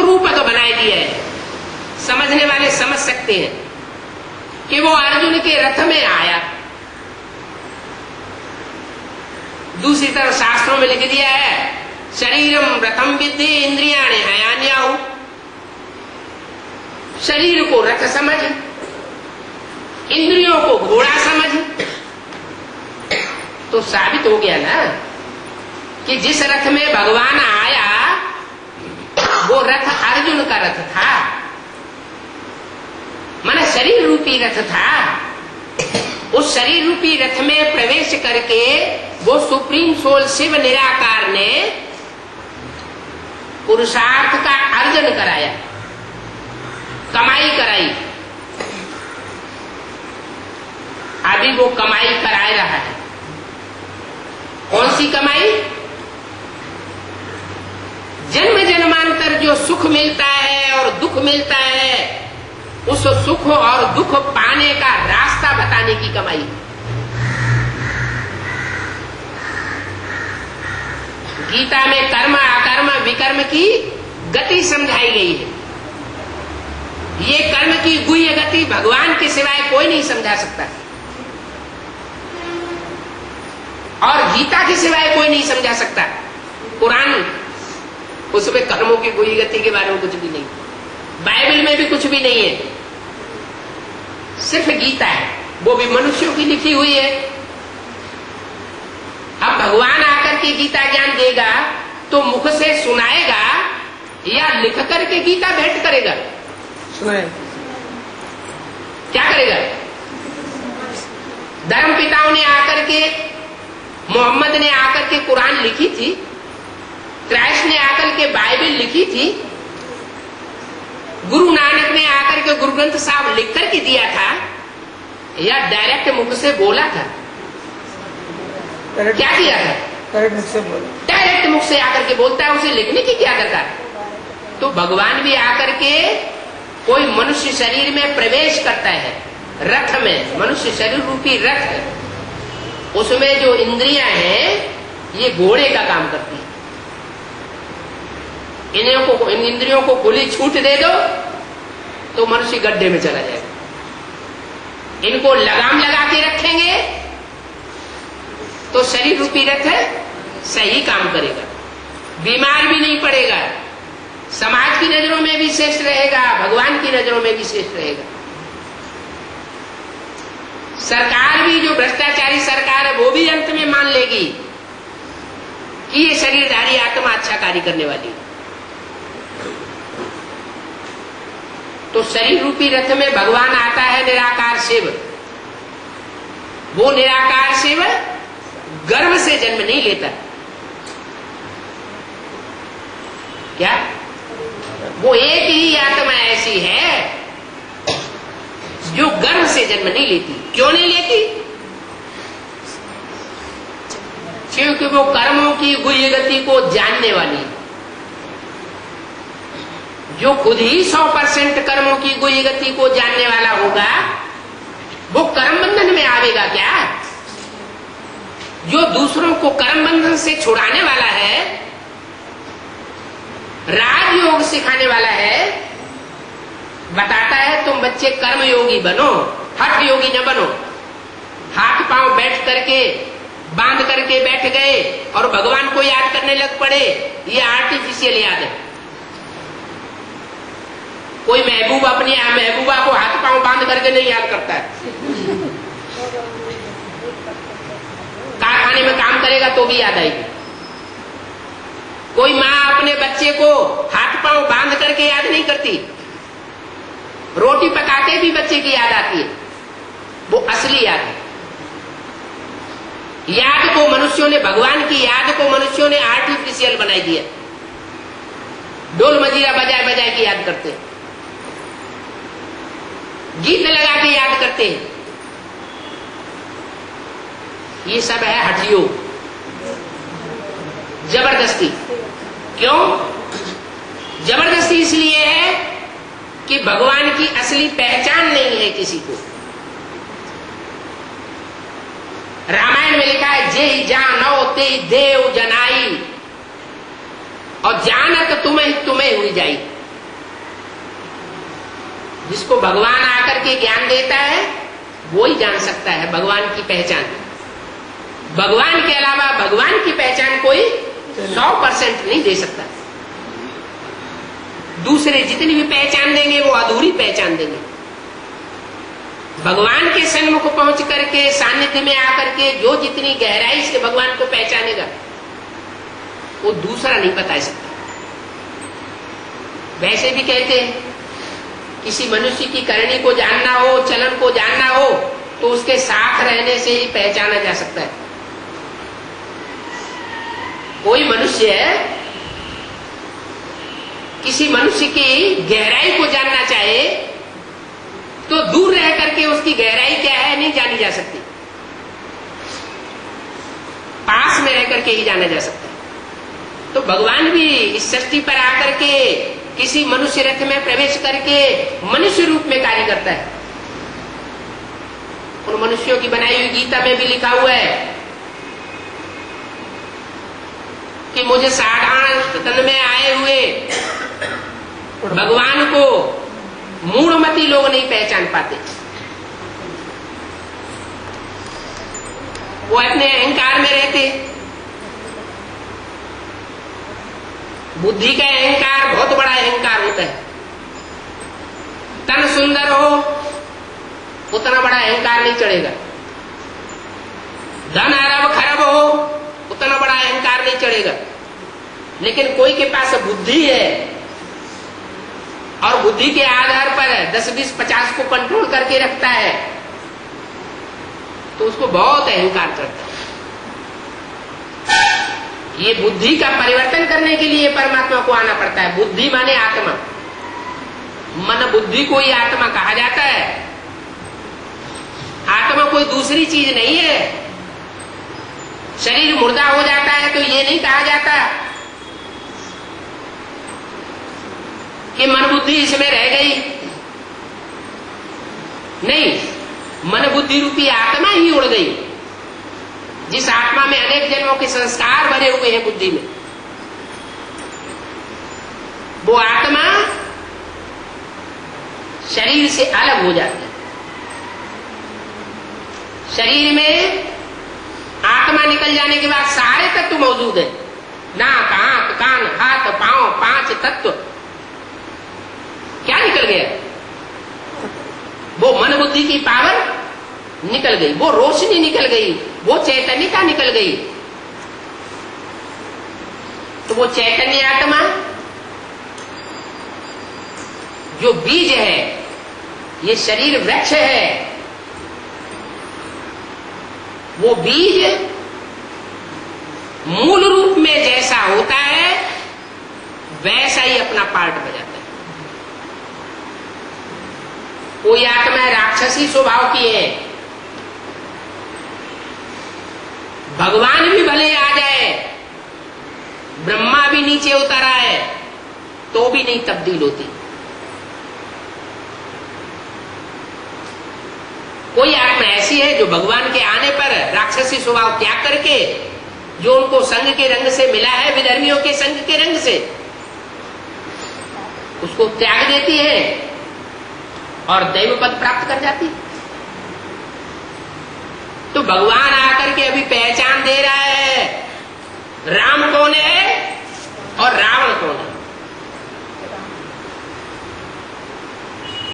रूपक बनाए दिया है। समझने वाले समझ सकते हैं कि वो अर्जुन के रथ में आया। दूसरी तरफ शास्त्रों में लिख दिया है शरीरम रथम विद्धि इंद्रियाणि हयान्याहु। शरीर को रथ समझ, इंद्रियों को घोड़ा समझ। तो साबित हो गया ना कि जिस रथ में भगवान आया वो रथ अर्जुन का रथ था, माना शरीर रूपी रथ था। उस शरीर रूपी रथ में प्रवेश करके वो सुप्रीम सोल शिव निराकार ने पुरुषार्थ का अर्जन कराया, कमाई कराई। अभी वो कमाई करा रहा है। कौन सी कमाई? जन्म जन्मांतर जो सुख मिलता है और दुख मिलता है, उस सुख और दुख पाने का रास्ता बताने की कमाई। गीता में कर्म अकर्म विकर्म की गति समझाई गई है। ये कर्म की गुह्य गति भगवान के सिवाय कोई नहीं समझा सकता, और गीता के सिवाय कोई नहीं समझा सकता। कुरान उसमें कर्मों की गुह्य गति के बारे में कुछ भी नहीं, बाइबल में भी कुछ भी नहीं है, सिर्फ गीता है, वो भी मनुष्यों की लिखी हुई है। अब भगवान आकर के गीता ज्ञान देगा तो मुख से सुनाएगा या लिख करके गीता भेंट करेगा? सुनाए। क्या करेगा? धर्म पिताओं ने आकर के, मोहम्मद ने आकर के कुरान लिखी थी, क्राइस्ट ने आकर के बाइबल लिखी थी, गुरु नानक ने आकर के गुरु ग्रंथ साहब लिख करके दिया था, या डायरेक्ट मुख से बोला था? क्या किया था? डायरेक्ट मुख से बोला। डायरेक्ट मुख से आकर के बोलता है, उसे लिखने की क्या दरकार? तो भगवान भी आकर के कोई मनुष्य शरीर में प्रवेश करता है, रथ में, मनुष्य शरीर रूपी रथ है, उसमें जो इंद्रियां हैं ये घोड़े का काम करती है। इन इंद्रियों को खुली छूट दे दो तो मनुष्य गड्ढे में चला जाएगा। इनको लगाम लगा के रखेंगे तो शरीर रूपी रथ सही काम करेगा, बीमार भी नहीं पड़ेगा, समाज की नजरों में भी श्रेष्ठ रहेगा, भगवान की नजरों में भी श्रेष्ठ रहेगा। सरकार भी, जो भ्रष्टाचारी सरकार है, वो भी अंत में मान लेगी कि ये शरीरधारी आत्मा अच्छा कार्य करने वाली है। तो शरीर रूपी रथ में भगवान आता है निराकार शिव। वो निराकार शिव गर्भ से जन्म नहीं लेता। क्या? वो एक ही आत्मा ऐसी है जो गर्भ से जन्म नहीं लेती। क्यों नहीं लेती? क्योंकि वो कर्मों की गुह्य गति को जानने वाली है। जो खुद ही 100% कर्मों की गुह्य गति को जानने वाला होगा, वो कर्म बंधन में आवेगा क्या? जो दूसरों को कर्म बंधन से छुड़ाने वाला है, राजयोग सिखाने वाला है, बताता है तुम बच्चे कर्म योगी बनो, हठ योगी न बनो। हाथ पांव बैठ करके, बांध करके बैठ गए और भगवान को याद करने लग पड़े, ये आर्टिफिशियल याद है। कोई महबूब अपनी महबूबा को हाथ पांव बांध करके नहीं याद करता है। कारखाने में काम करेगा तो भी याद आएगी। कोई माँ अपने बच्चे को हाथ पांव बांध करके याद नहीं करती। रोटी पकाते भी बच्चे की याद आती है, वो असली याद है। याद को मनुष्यों ने, भगवान की याद को मनुष्यों ने आर्टिफिशियल बनाई दिया। ढोल मजीरा बजाए बजाए के याद करते हैं, गीत लगा के याद करते हैं। ये सब है हठयोग, जबरदस्ती। क्यों जबरदस्ती? इसलिए है कि भगवान की असली पहचान नहीं है किसी को। रामायण में लिखा है, जे जानो ते देव जनाई, और जानत तुम्हें तुम्हें हुई जाई। जिसको भगवान आकर के ज्ञान देता है वो ही जान सकता है भगवान की पहचान। भगवान के अलावा भगवान की पहचान कोई 100% नहीं दे सकता। दूसरे जितनी भी पहचान देंगे वो अधूरी पहचान देंगे। भगवान के सन्मुख पहुंच करके सानिध्य में आकर के जो जितनी गहराई से भगवान को पहचानेगा वो दूसरा नहीं बता सकता। वैसे भी कहते हैं किसी मनुष्य की करनी को जानना हो, चलन को जानना हो तो उसके साथ रहने से ही पहचाना जा सकता है। कोई मनुष्य किसी मनुष्य की गहराई को जानना चाहे तो दूर रह करके उसकी गहराई क्या है नहीं जानी जा सकती, पास में रह करके ही जाना जा सकता है। तो भगवान भी इस सृष्टि पर आकर के किसी मनुष्य रथ में प्रवेश करके मनुष्य रूप में कार्य करता है। उन मनुष्यों की बनाई हुई गीता में भी लिखा हुआ है कि मुझे साधारण तन में आए हुए भगवान को मूढ़मती लोग नहीं पहचान पाते। वो अपने अहंकार में रहते। बुद्धि का अहंकार बहुत बड़ा अहंकार होता है। तन सुंदर हो उतना बड़ा अहंकार नहीं चढ़ेगा, धन अरब खरब हो उतना बड़ा अहंकार नहीं चढ़ेगा। लेकिन कोई के पास बुद्धि है और बुद्धि के आधार पर 10, 20, 50 को कंट्रोल करके रखता है तो उसको बहुत अहंकार चढ़ता है। ये बुद्धि का परिवर्तन करने के लिए परमात्मा को आना पड़ता है। बुद्धि माने आत्मा, मन बुद्धि को ही आत्मा कहा जाता है। आत्मा कोई दूसरी चीज नहीं है। शरीर मुर्दा हो जाता है तो ये नहीं कहा जाता कि मन बुद्धि इसमें रह गई, नहीं, मन बुद्धि रूपी आत्मा ही उड़ गई। जिस आत्मा में अनेक जन्मों के संस्कार भरे हुए हैं बुद्धि में, वो आत्मा शरीर से अलग हो जाती है। शरीर में आत्मा निकल जाने के बाद सारे तत्व मौजूद है, नाक, आंख, कान, हाथ, पांव, 5 तत्व। क्या निकल गया? वो मन बुद्धि की पावर निकल गई, वो रोशनी निकल गई, वो चैतन्यता निकल गई। तो वो चैतन्य आत्मा जो बीज है, ये शरीर वृक्ष है, वो बीज मूल रूप में जैसा होता है वैसा ही अपना पार्ट बजाता है। कोई आत्मा राक्षसी स्वभाव की है, भगवान भी भले आ जाए, ब्रह्मा भी नीचे उतरा है तो भी नहीं तब्दील होती। कोई आत्मा ऐसी है जो भगवान के आने पर राक्षसी स्वभाव त्याग करके, जो उनको संग के रंग से मिला है, विधर्मियों के संग के रंग से, उसको त्याग देती है और दैव पद प्राप्त कर जाती है। तो भगवान आकर के अभी पहचान दे रहा है राम कौन है